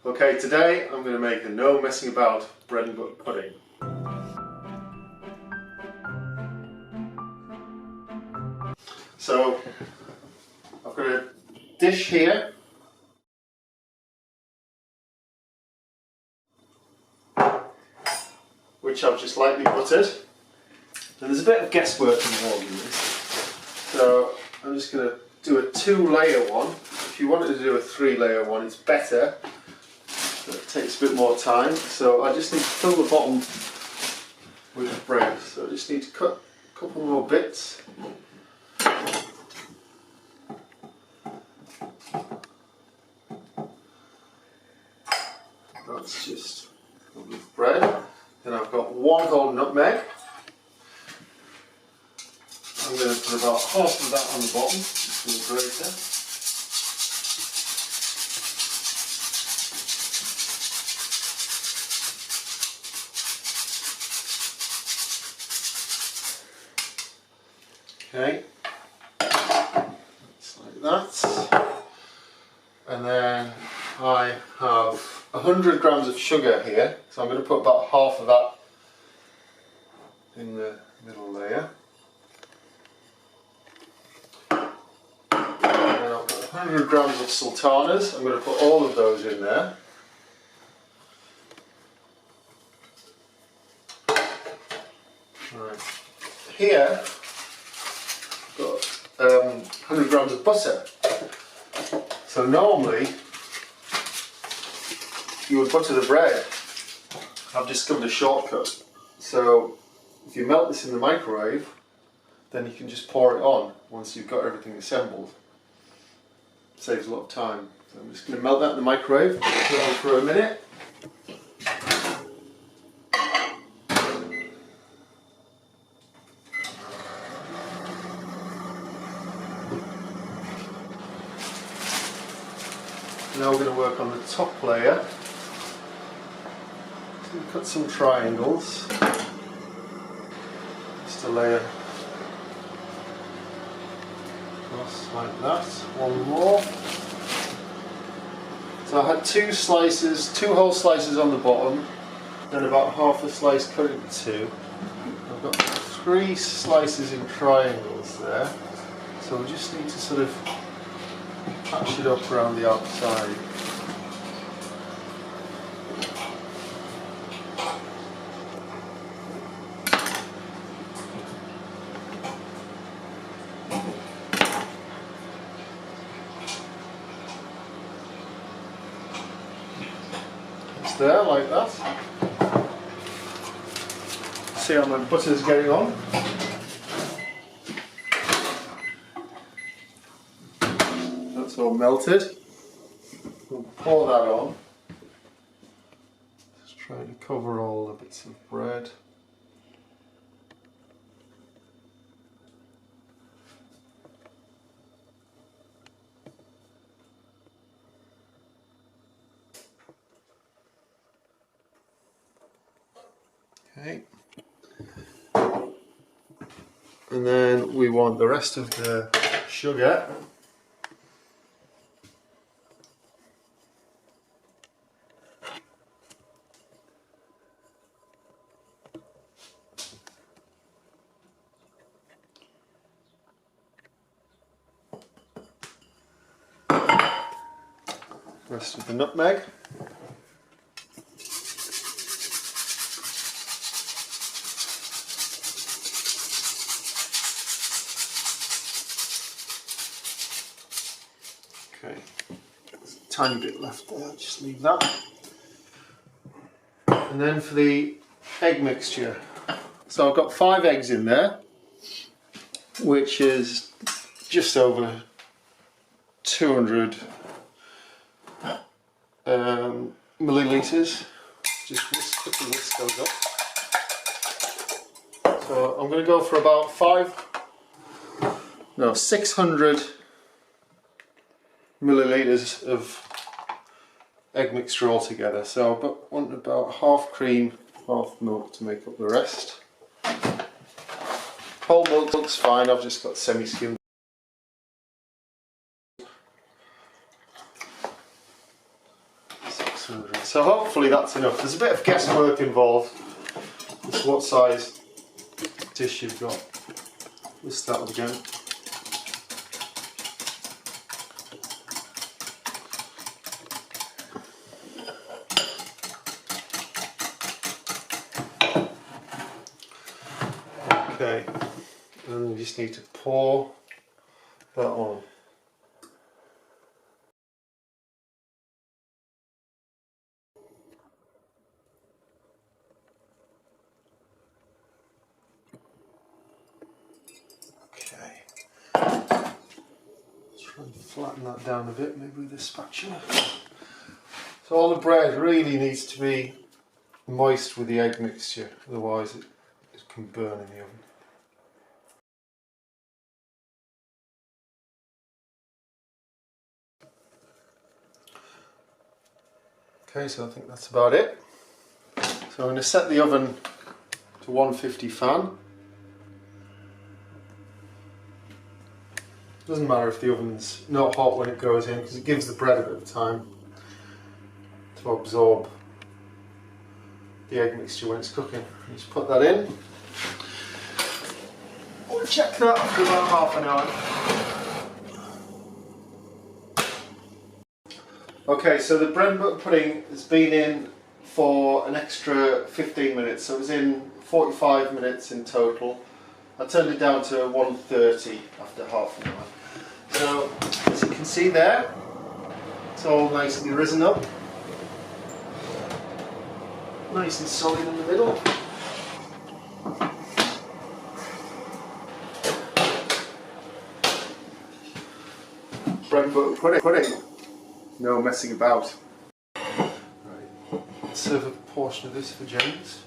Okay, today I'm going to make a no messing about bread and butter pudding. So I've got a dish here, which I've just lightly buttered. And there's a bit of guesswork involved in this. So I'm just going to do a 2-layer one. If you wanted to do a 3-layer one, it's better. But it takes a bit more time. So I just need to fill the bottom with bread. So I just need to cut a couple more bits. That's just with bread. Then I've got 1 whole nutmeg. I'm going to put about half of that on the bottom, just with a grater. Okay, just like that. And then I have 100 grams of sugar here, so I'm going to put about half of that in the middle layer. And then I've got 100 grams of sultanas. I'm going to put all of those in there. Right. Here, I've got 100 grams of butter. So normally, you would butter the bread. I've discovered a shortcut. So if you melt this in the microwave, then you can just pour it on once you've got everything assembled. It saves a lot of time. So I'm just going to melt that in the microwave, put it on for a minute. Now we're going to work on the top layer. So we'll cut some triangles. Just a layer across like that. One more. So I had 2 slices, 2 whole slices on the bottom, then about half a slice cut into 2. I've got 3 slices in triangles there. So we just need to sort of patch it up around the outside. It's there like that. See how my butter's getting on. That's all melted. We'll pour that on. Just try to cover all the bits of bread. Okay. And then we want the rest of the sugar. Rest of the nutmeg. Okay, there's a tiny bit left there, just leave that. And then for the egg mixture. So I've got 5 eggs in there, which is just over 200 millilitres. Just whisk, the whisk goes up. So I'm going to go for about 600 millilitres of egg mixture altogether. So I want about half cream, half milk to make up the rest. Whole milk looks fine, I've just got semi-skimmed. So hopefully that's enough. There's a bit of guesswork involved. It's what size dish you've got. Let's start again. Okay, and you just need to pour that on. Okay, try and flatten that down a bit, maybe with a spatula. So all the bread really needs to be moist with the egg mixture, otherwise it can burn in the oven. Okay, so I think that's about it. So I'm going to set the oven to 150 fan. Doesn't matter if the oven's not hot when it goes in, because it gives the bread a bit of time to absorb the egg mixture when it's cooking. Just put that in. We'll check that after about half an hour. Okay, so the bread and butter pudding has been in for an extra 15 minutes, so it was in 45 minutes in total. I turned it down to 130 after half an hour. So, as you can see there, it's all nicely risen up. Nice and solid in the middle. Bread and butter pudding. No messing about. Right. Let's serve a portion of this for James.